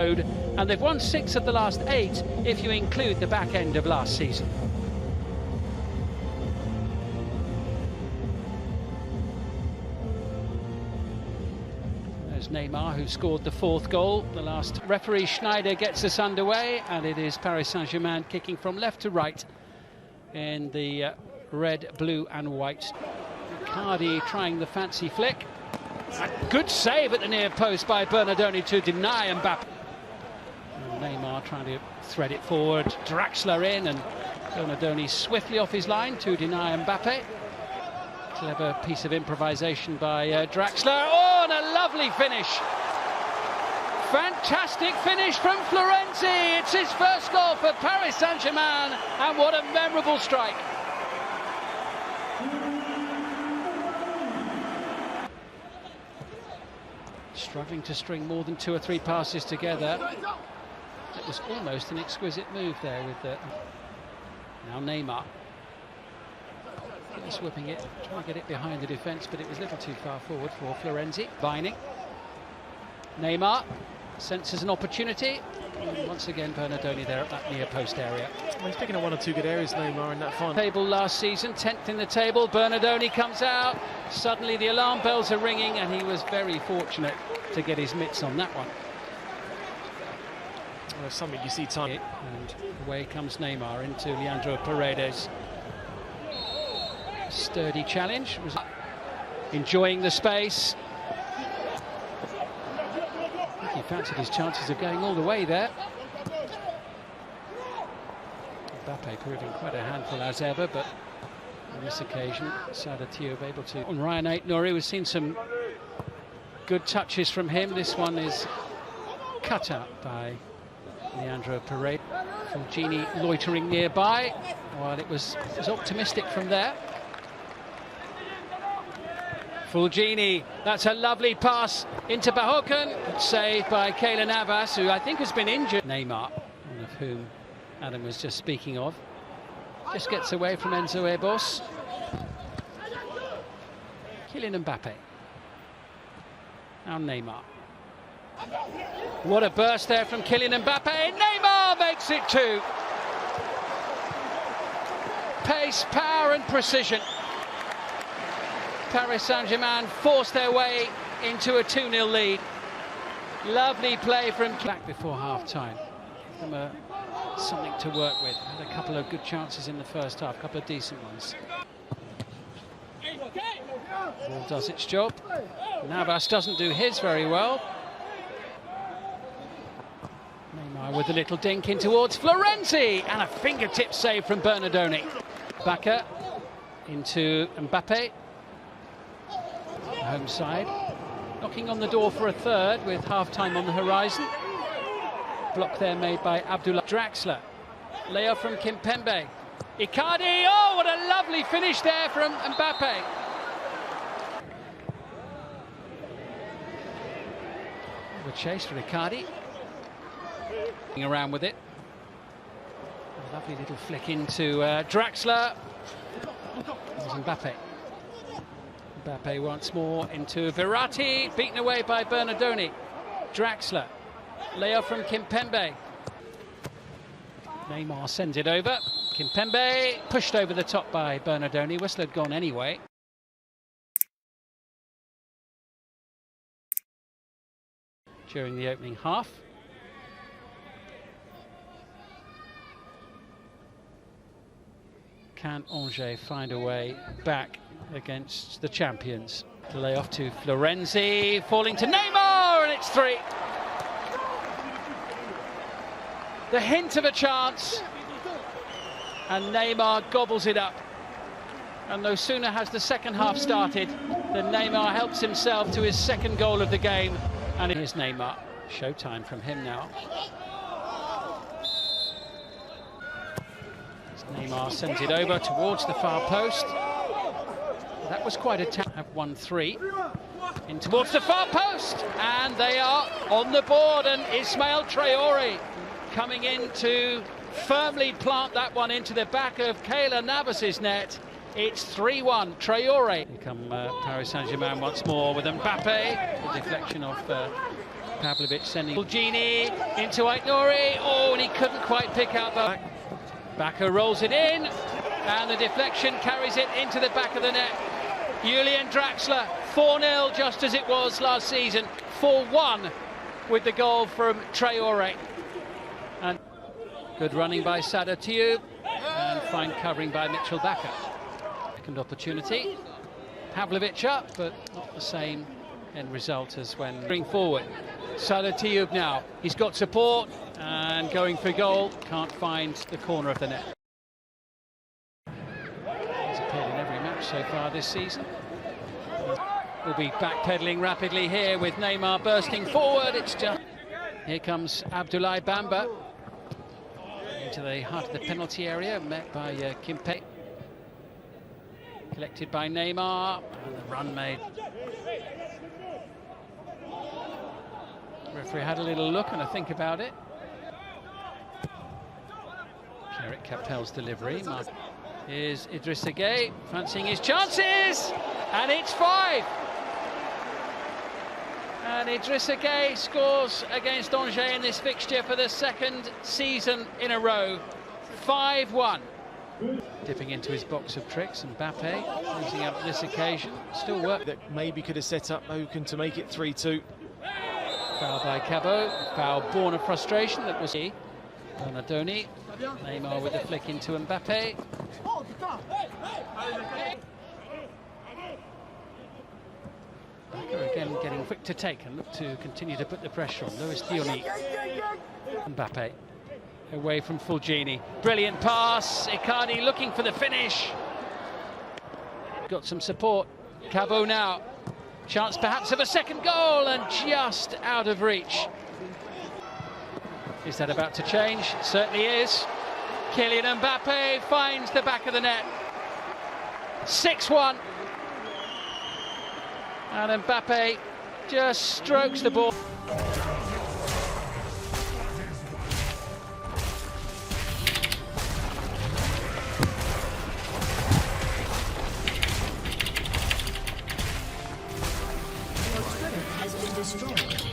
And they've won 6 of the last 8 if you include the back end of last season. There's Neymar, who scored the 4th goal. The last referee Schneider gets us underway, and it is Paris Saint-Germain kicking from left to right in the red, blue and white. Icardi trying the fancy flick. A good save at the near post by Bernardoni to deny Mbappe. Neymar trying to thread it forward, Draxler in, and Bernardoni swiftly off his line to deny Mbappe. Clever piece of improvisation by Draxler. Oh, and a lovely finish. Fantastic finish from Florenzi. It's his first goal for Paris Saint-Germain, and what a memorable strike. Struggling to string more than 2 or 3 passes together. It was almost an exquisite move there with now Neymar. Just whipping it, trying to get it behind the defence, but it was a little too far forward for Florenzi. Binding. Neymar senses an opportunity. And once again, Bernardoni there at that near post area. Well, he's picking up 1 or 2 good areas, Neymar, in that final. Table last season, 10th in the table. Bernardoni comes out. Suddenly the alarm bells are ringing, and he was very fortunate to get his mitts on that one. Well, something you see time. And away comes Neymar into Leandro Paredes. Sturdy challenge. Was enjoying the space. I think he fancied his chances of going all the way there. Mbappe proving quite a handful as ever, but on this occasion, Sada Thioub able to. On Ryan Aït-Nouri, we've seen some good touches from him. This one is cut out by Leandro Paredes. Fulgini loitering nearby, while it was optimistic from there. Fulgini, that's a lovely pass into Bahoken. Good save by Keylor Navas, who I think has been injured. Neymar, one of whom Adam was just speaking of, just gets away from Enzo Ebos. Kylian Mbappe. Now Neymar. What a burst there from Kylian Mbappe. Neymar makes it 2. Pace, power and precision. Paris Saint-Germain forced their way into a 2-0 lead. Lovely play from back before half-time. Give them something to work with. Had a couple of good chances in the first half, a couple of decent ones. Ball does its job. Navas doesn't do his very well. Neymar with a little dink in towards Florenzi, and a fingertip save from Bernardoni. Bakker into Mbappe. Home side knocking on the door for a third with half-time on the horizon. Block there made by Abdullah Draxler. Layoff from Kimpembe. Icardi, oh, what a lovely finish there from Mbappe. The chase for Icardi. Around with it. A lovely little flick into Draxler. There's Mbappe. Mbappe once more into Verratti, beaten away by Bernardoni. Draxler, layoff from Kimpembe. Neymar sends it over. Kimpembe pushed over the top by Bernardoni. Whistle had gone anyway. During the opening half. Can Angerss find a way back against the champions? The layoff to Florenzi, falling to Neymar, and it's 3. The hint of a chance, and Neymar gobbles it up. And no sooner has the second half started than Neymar helps himself to his 2nd goal of the game. And here's Neymar. Showtime from him now. Neymar sends it over towards the far post. That was quite a tap. Have 1-3 in towards the far post, and they are on the board. And Ismail Traoré coming in to firmly plant that one into the back of Keylor Navas's net. It's 3-1. Traoré. Here come Paris Saint-Germain once more with Mbappe. The deflection of Pavlovic sending Fulgini into Aitnouri. Oh, and he couldn't quite pick out the... Bakker rolls it in, and the deflection carries it into the back of the net. Julian Draxler, 4-0 just as it was last season, 4-1 with the goal from Traore. And good running by Sada Tioub, and fine covering by Mitchell Bakker. Second opportunity, Pavlovic up, but not the same end result as when bring forward. Sada Tioub now, he's got support, and going for goal, can't find the corner of the net. He's appeared in every match so far this season. We'll be backpedaling rapidly here with Neymar bursting forward. It's just... Here comes Abdoulaye Bamba into the heart of the penalty area, met by Kimpe. Collected by Neymar, and the run made. The referee had a little look and a think about it. Carrick Capel's delivery. Here's Idrissa Gueye, fancying his chances, and it's 5. And Idrissa Gueye scores against Angers in this fixture for the second season in a row. 5-1. Dipping into his box of tricks, and Mbappe losing out on this occasion. Still work. That maybe could have set up Oken to make it 3-2. Foul by Cabot, foul born of frustration. That was he. Donadoni, Neymar with the flick into Mbappe. Bakker again getting quick to take and look to continue to put the pressure on. Luis Diony. Mbappe away from Fulgini. Brilliant pass. Icardi looking for the finish. Got some support. Cabot now. Chance perhaps of a second goal, and just out of reach. Is that about to change? Certainly is. Kylian Mbappe finds the back of the net. 6-1. And Mbappe just strokes the ball. Your turret has been destroyed.